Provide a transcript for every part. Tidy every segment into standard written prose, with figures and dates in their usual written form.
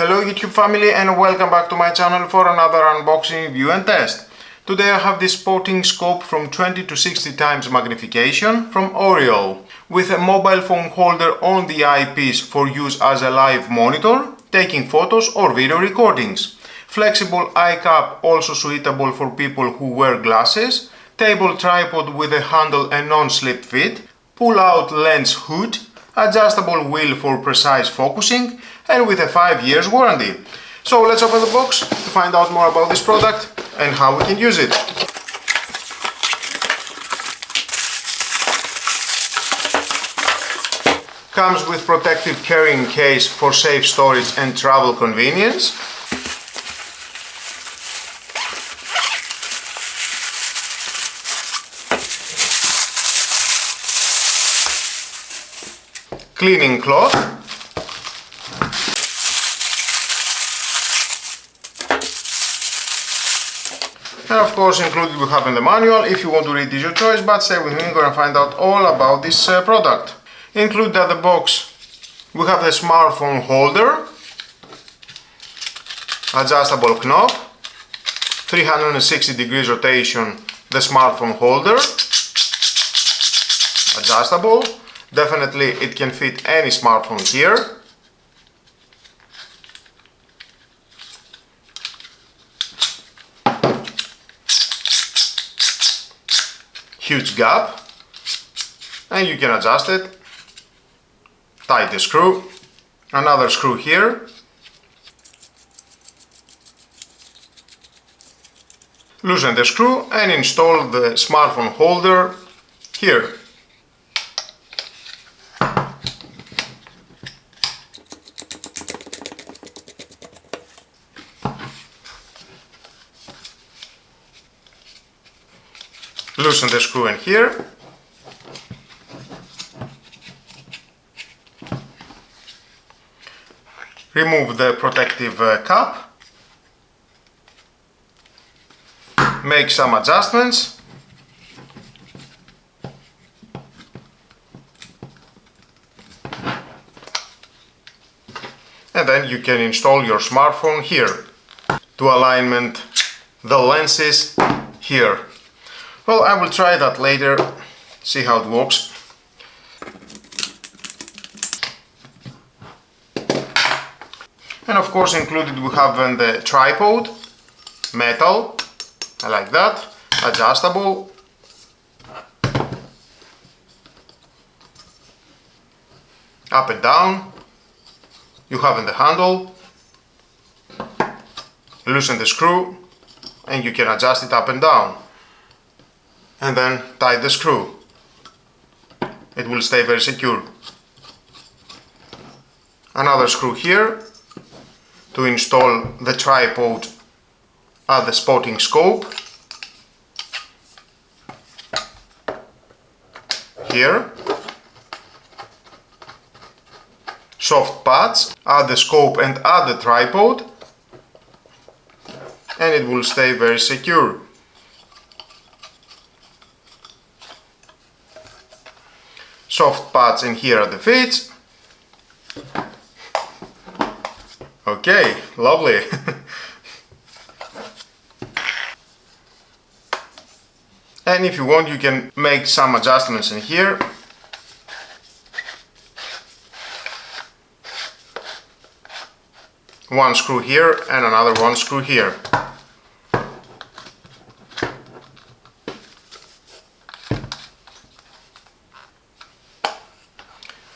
Hello YouTube family and welcome back to my channel for another unboxing, review and test. Today I have this spotting scope from 20 to 60 times magnification from AURIOL with a mobile phone holder on the eyepiece for use as a live monitor, taking photos or video recordings. Flexible eye cap also suitable for people who wear glasses, table tripod with a handle and non-slip fit, pull-out lens hood, adjustable wheel for precise focusing, and with a 5 years warranty. So let's open the box to find out more about this product and how we can use it. Comes with protective carrying case for safe storage and travel convenience. Cleaning cloth. And of course included we have in the manual. If you want to read it, is your choice, but stay with me, you're gonna find out all about this product. Included at the box we have the smartphone holder, adjustable knob, 360 degrees rotation, the smartphone holder, adjustable. Definitely it can fit any smartphone here. Huge gap, and you can adjust it. Tight the screw, another screw here, loosen the screw and install the smartphone holder here. Loosen the screw in here. Remove the protective cap. Make some adjustments. And then you can install your smartphone here. To alignment the lenses here. Well, I will try that later, see how it works. And of course included we have the tripod, metal, I like that, adjustable. Up and down, you have the handle, loosen the screw and you can adjust it up and down. And then tight the screw. It will stay very secure. Another screw here to install the tripod at the spotting scope. Here. Soft pads at the scope and at the tripod. And it will stay very secure. Soft pads in here at the feet. Okay, lovely. And if you want, you can make some adjustments in here. One screw here and another one screw here.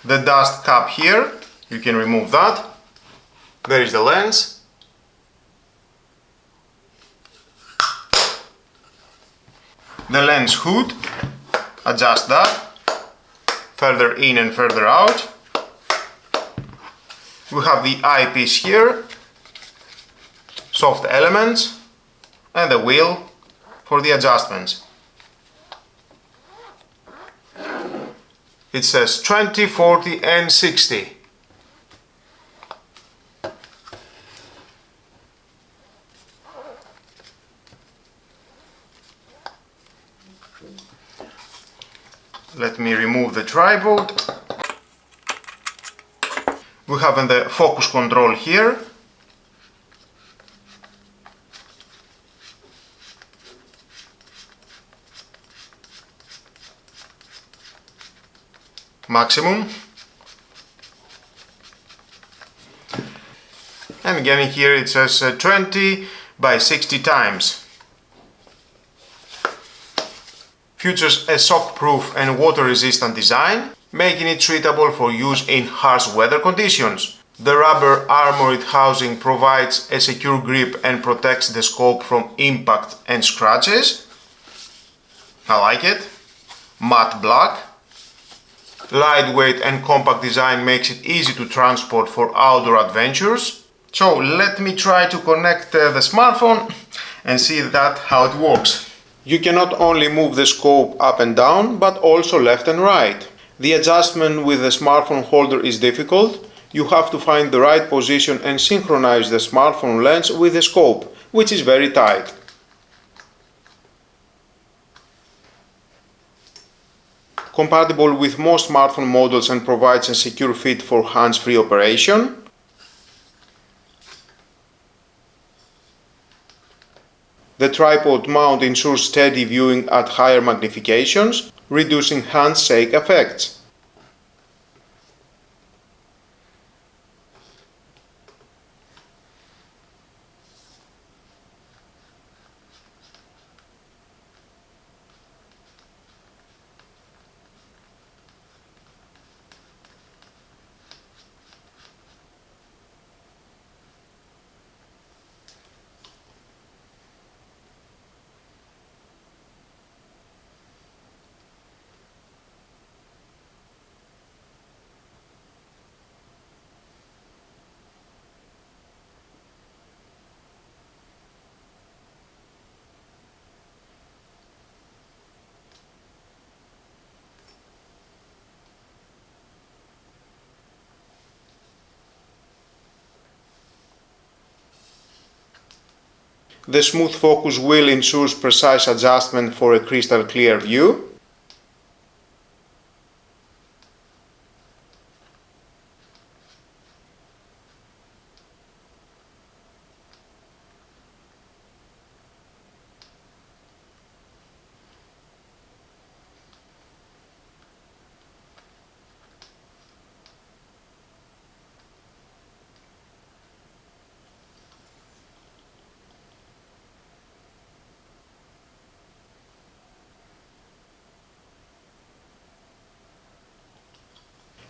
The dust cap here, you can remove that. There is the lens. The lens hood, adjust that. Further in and further out. We have the eyepiece here. Soft elements. And the wheel for the adjustments. It says 20, 40 and 60. Let me remove the tripod. We have the focus control here, maximum. And again here it says 20 by 60 times. Features a shock-proof and water-resistant design, making it suitable for use in harsh weather conditions. The rubber armored housing provides a secure grip and protects the scope from impact and scratches. I like it. Matte black. Lightweight and compact design makes it easy to transport for outdoor adventures. So let me try to connect the smartphone and see how it works. You can not only move the scope up and down, but also left and right. The adjustment with the smartphone holder is difficult. You have to find the right position and synchronize the smartphone lens with the scope, which is very tight. Compatible with most smartphone models and provides a secure fit for hands-free operation. The tripod mount ensures steady viewing at higher magnifications, reducing handshake effects. The smooth focus wheel ensures precise adjustment for a crystal clear view.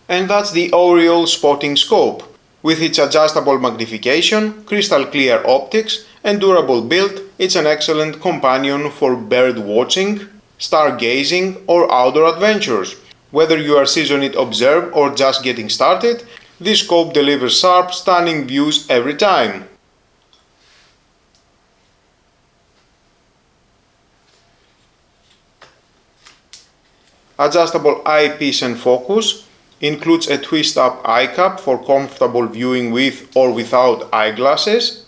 And that's the AURIOL spotting scope. With its adjustable magnification, crystal clear optics and durable build, it's an excellent companion for bird watching, stargazing or outdoor adventures. Whether you are seasoned observer or just getting started, this scope delivers sharp, stunning views every time. Adjustable eyepiece and focus. Includes a twist-up eye cap for comfortable viewing with or without eyeglasses.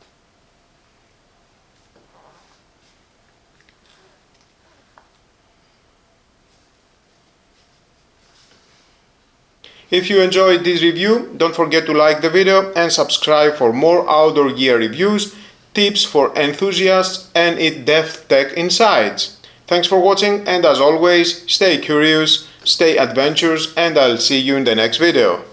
If you enjoyed this review, don't forget to like the video and subscribe for more outdoor gear reviews, tips for enthusiasts and in-depth tech insights. Thanks for watching, and as always, stay curious, stay adventurous, and I'll see you in the next video.